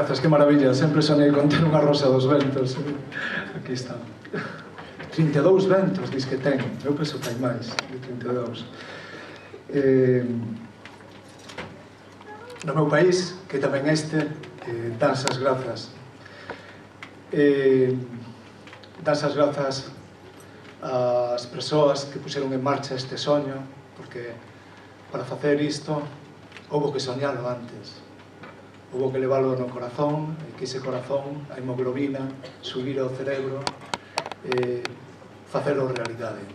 grazas, que maravilla. Sempre sonei con ter unha rosa dos ventos. Aquí está. 32 ventos, dis que ten. Eu penso que hai máis de 32. No meu país, que tamén este, danse as grazas. Danse as grazas ás persoas que puseron en marcha este soño, porque para facer isto houbo que soñalo antes. Houbo que leválo no corazón, e que ese corazón, a hemoglobina, subir ao cerebro, facelo realidade.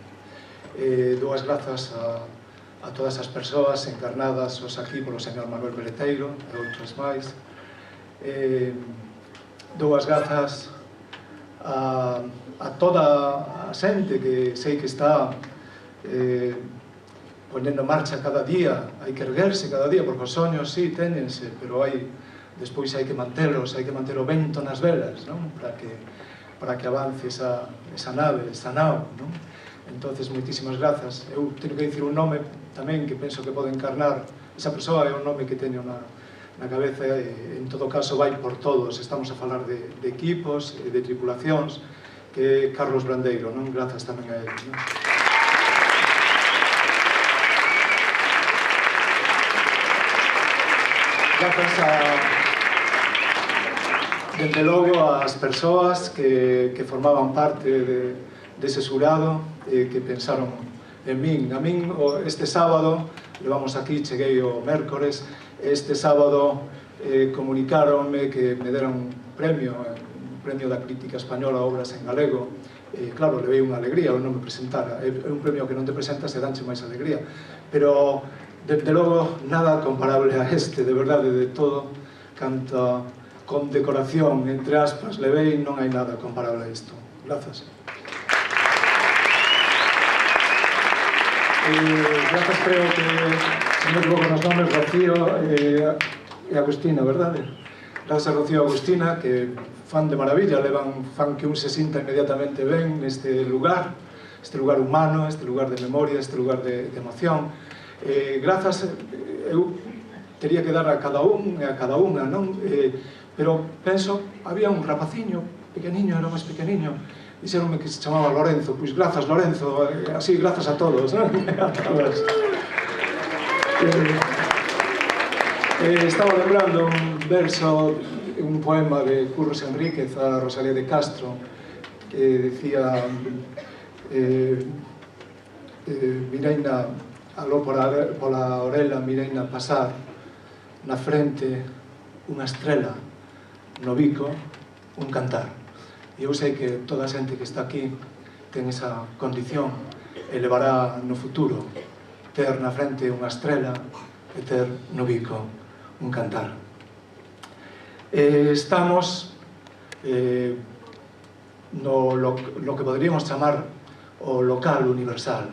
Dou as grazas a todas as persoas encarnadas os aquí polo señor Manuel Peleteiro e outras máis. Dou as grazas a toda a xente que sei que está ponendo en marcha cada día. Hai que erguerse cada día, porque os soños sí, téñense, pero despois hai que mantelos, hai que manter o vento nas velas, non? Para que avance esa nave, esa nao, non? Entonces, moitísimas grazas. Eu teño que dicir un nome tamén que penso que pode encarnar esa persoa, é un nome que teño na cabeza, e en todo caso vai por todos. Estamos a falar de equipos e de tripulacións, que é Carlos Brandeiro, non? Grazas tamén a ele, non? Grazas dende logo ás persoas que formaban parte dese xurado, que pensaron en min. A min, este sábado, levamos aquí, cheguei o mércores, este sábado comunicáronme que me deran un premio da crítica española a obras en galego. Claro, levei unha alegría ao non me presentara. É un premio que non te presentas e danche máis alegría. Pero, desde logo, nada comparable a este, de verdade, de todo, canta con decoración, entre aspas, levei, non hai nada comparable a isto. Grazas. Grazas, creo que, se non me equivoco nos nomes, Rocío e Agustina, verdade? Grazas a Rocío e Agustina, que fan de maravilla, fan que un se sinta inmediatamente ben neste lugar humano, este lugar de memoria, este lugar de emoción. Grazas, eu teria que dar a cada un e a cada unha, non? Pero penso, había un rapaciño, pequeniño, era máis pequeniño, dixeronme que se chamaba Lorenzo. Pois grazas, Lorenzo, así, grazas a todos, non? A todos. Estaba lembrando un verso, un poema de Curros Enríquez a Rosalía de Castro, que decía mireina aló pola orela, mireina pasar, na frente unha estrela, no bico un cantar. E eu sei que toda a xente que está aquí ten esa condición e levará no futuro ter na frente unha estrela e ter no bico un cantar. Estamos no que poderíamos chamar o local universal.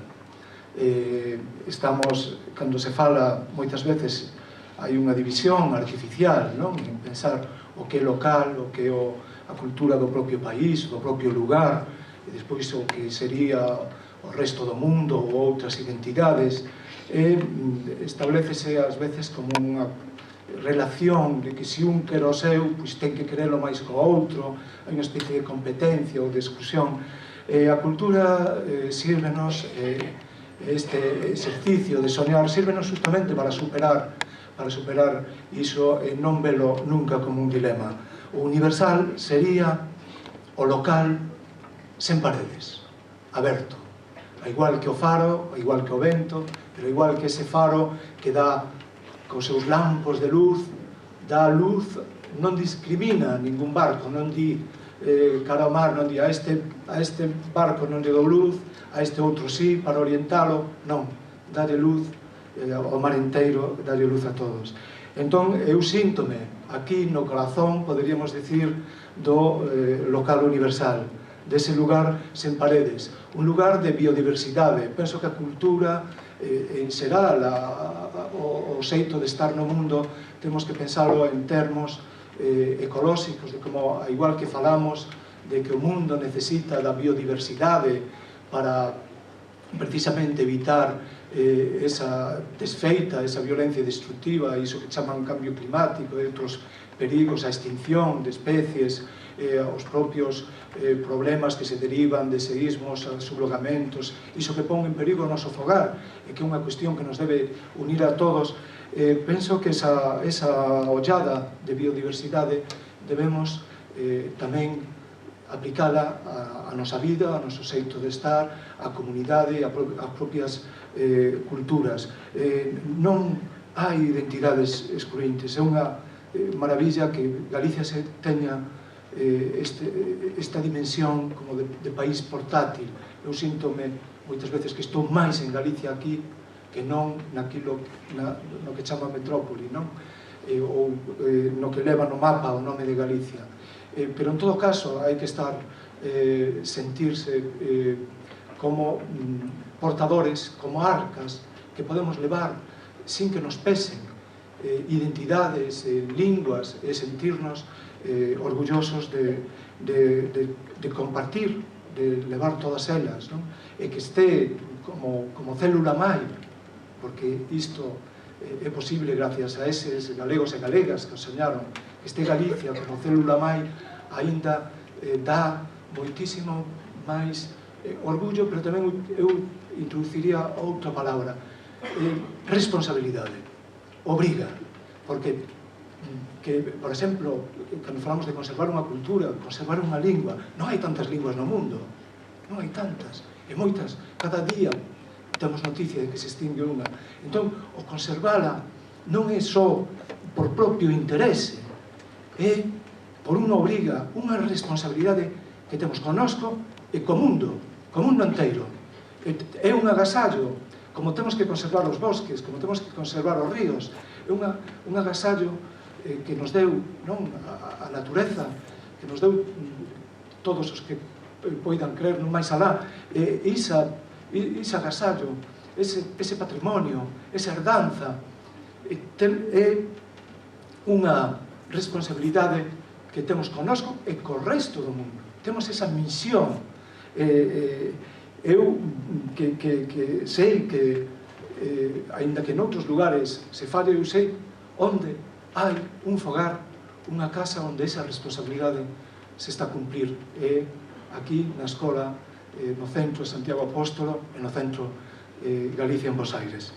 Estamos, cando se fala moitas veces, hai unha división artificial, non? En pensar o que é local, o que é a cultura do propio país, do propio lugar, e despois o que sería o resto do mundo ou outras identidades. Establecese ás veces como unha relación de que se un quere o seu, pois ten que querelo máis co outro, hai unha especie de competencia ou de exclusión. A cultura sírvenos, este exercicio de soñar, sírvenos justamente para superar iso e non velo nunca como un dilema. O universal sería o local sen paredes, aberto, igual que o faro, igual que o vento, pero igual que ese faro que dá cos seus lampos de luz, dá luz, non discrimina ningún barco, non di cara ao mar, non di a este barco non lle dou luz, a este outro sí, para orientalo, non, dálle luz ao mar inteiro, dálle luz a todos. Entón, eu síntome aquí no corazón, poderíamos dicir, do local universal, dese lugar sen paredes, un lugar de biodiversidade. Penso que a cultura, en xeral, o xeito de estar no mundo, temos que pensalo en termos ecolóxicos, de como, igual que falamos, de que o mundo necesita da biodiversidade para precisamente evitar esa desfeita, esa violencia destructiva, iso que chaman cambio climático e outros perigos, a extinción de especies, os propios problemas que se derivan de seísmos, sublogamentos, iso que pon en perigo o noso fogar, e que é unha cuestión que nos debe unir a todos. Penso que esa ollada de biodiversidade debemos tamén aplicada á nosa vida, ao noso xeito de estar, á comunidade, ás propias culturas. Non hai identidades excluintes, é unha maravilla que Galicia se teña esta dimensión como de país portátil. Eu síntome moitas veces que estou máis en Galicia aquí que non naquilo no que chama metrópoli, non? Ou no que leva no mapa o nome de Galicia. Pero en todo caso hai que estar, sentirse como portadores, como arcas que podemos levar sin que nos pesen identidades, linguas, e sentirnos orgullosos de compartir, de levar todas elas, non? E que este como célula mai, porque isto é posible gracias a eses galegos e galegas que os soñaron, que este Galicia como célula mai aínda dá moitísimo máis orgullo, pero tamén eu introduciría outra palabra, responsabilidade, obriga, porque por exemplo, cando falamos de conservar unha cultura, conservar unha lingua, non hai tantas linguas no mundo, non hai tantas, e moitas, cada día temos noticia de que se extingue unha. Entón, o conservala non é só por propio interese, é por unha obriga, unha responsabilidade que temos connosco e co mundo inteiro. É un agasallo, como temos que conservar os bosques, como temos que conservar os ríos, é un agasallo que nos deu a natureza, que nos deu todos os que poidan creer non máis alá, ese agasallo, ese patrimonio, esa herdanza, é unha responsabilidade que temos connosco e co resto do mundo. Temos esa misión. Eu que sei que, aínda que noutros lugares se falle, eu sei onde hai un fogar, unha casa onde esa responsabilidade se está a cumprir. É aquí na escola, no centro de Santiago Apóstolo e no centro Galicia en Bos Aires.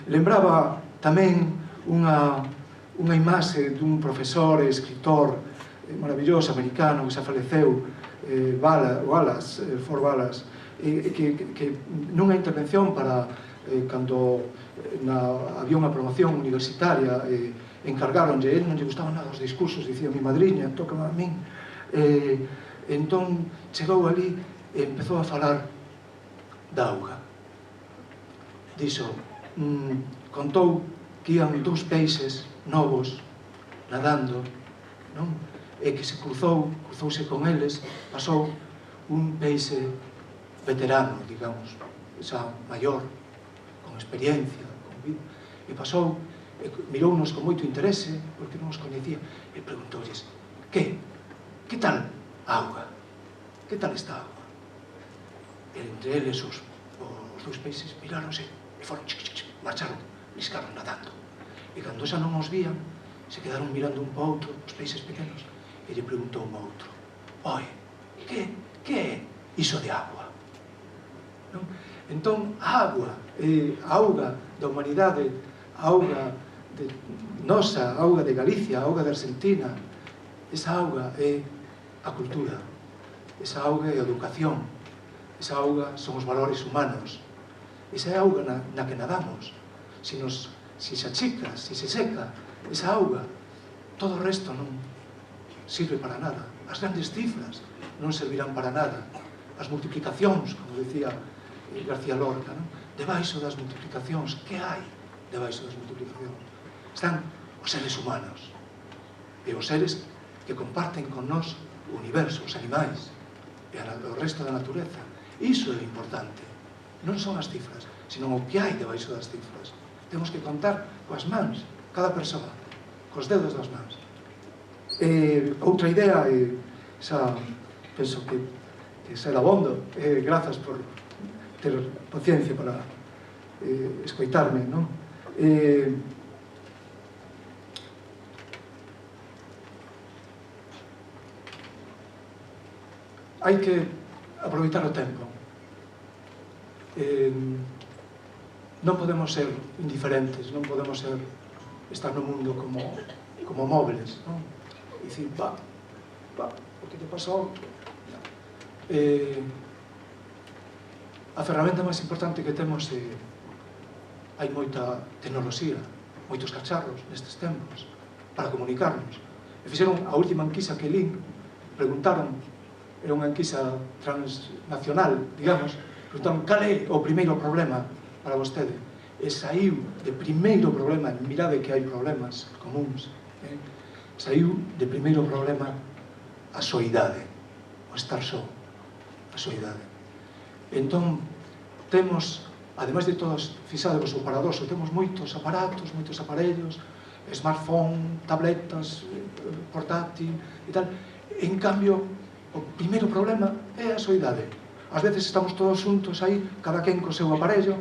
Lembraba tamén unha imaxe dun profesor e escritor maravilloso americano que xa faleceu, Fort Wallace, que nunha intervención para cando había unha promoción universitaria, encargáronlle, ele non lle gustaban nada os discursos, dicía mi madriña, tócame a min, entón chegou ali e empezou a falar da auga. Dixo, contou que ian dous peixes novos nadando, non? E que se cruzouse con eles, pasou un peixe veterano, digamos, xa maior, con experiencia, con vida, e pasou, mirounos con moito interese, porque non os coñecía, e preguntoulles, que tal a auga? Que tal está a auga? E entre eles os dous peixes miráronse e foron, marcharon, liscaron nadando. E cando xa non os vían, se quedaron mirando un pa outro, os peixes pequenos, e lle preguntou un outro, oi, que é iso de agua? Entón, a auga da humanidade, a auga nosa, a auga de Galicia, a auga de Argentina, esa auga é a cultura, esa auga é a educación, esa auga son os valores humanos, esa é a auga na que nadamos. Se se achica, se se seca, esa auga, todo o resto non sirve para nada. As grandes cifras non servirán para nada. As multiplicacións, como decía García Lorca, debaixo das multiplicacións, que hai debaixo das multiplicacións? Están os seres humanos e os seres que comparten con nós o universo, os animais e o resto da natureza. Iso é importante. Non son as cifras, senón o que hai debaixo das cifras. Temos que contar coas mans, cada persoa, cos dedos das mans. Outra idea, penso que será bondo, grazas por ter paciencia para escoitarme, non? hai que aproveitar o tempo. Non podemos ser indiferentes, non podemos estar no mundo como móviles, non? E dicir, o que te pasa outro? A ferramenta máis importante que temos é hai moita tecnoloxía, moitos cacharros nestes tempos para comunicarnos. E fixeron a última enquisa que lín, preguntaron, era unha enquisa transnacional, digamos, preguntaron cal é o primeiro problema para vostede. E saiu de primeiro problema, mirade que hai problemas comuns, saiu de primeiro problema a soidade, o estar só, a soidade. Entón, temos, ademais de todos, fixadevos o paradoxo, temos moitos aparatos, moitos aparellos, smartphone, tabletas, portátil e tal. En cambio, o primeiro problema é a soidade. Ás veces estamos todos xuntos aí, cada quen co seu aparello,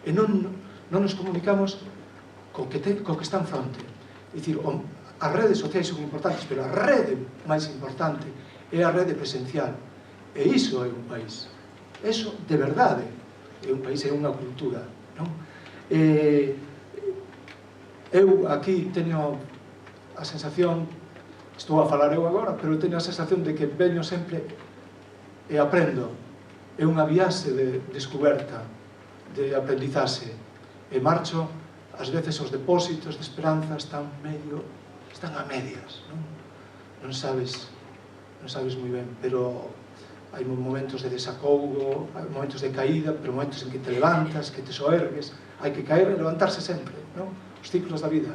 e non nos comunicamos co que está en fronte. É dicir, as redes sociais son importantes, pero a rede máis importante é a rede presencial. E iso é un país. Eso, de verdade, é un país, é unha cultura. Eu aquí teño a sensación, estou a falar eu agora, pero teño a sensación de que veño sempre e aprendo. É unha viaxe de descoberta, de aprendizaxe. E marcho, ás veces os depósitos de esperanza están a medias, non sabes moi ben, pero hai momentos de desacougo, hai momentos de caída, pero momentos en que te levantas, que te soergues, hai que caer e levantarse sempre, os ciclos da vida.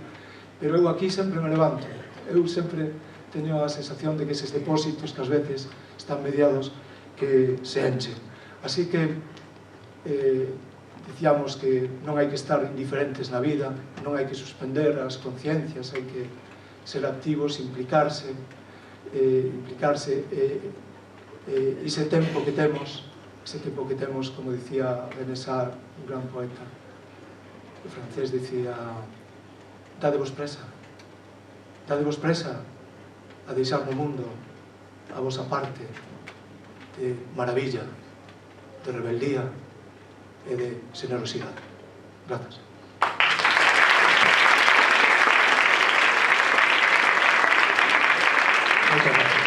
Pero eu aquí sempre me levanto, eu sempre teño a sensación de que eses depósitos que ás veces están mediados que se enchen. Así que dicíamos que non hai que estar indiferentes na vida, non hai que suspender as conciencias, hai que ser activos, implicarse, ese tempo que temos, como dicía René Char, un gran poeta, o francés dicía, dadevos presa a deixar no mundo a vosa parte de maravilla, de rebeldía e de generosidade. Grazas. Moitas grazas.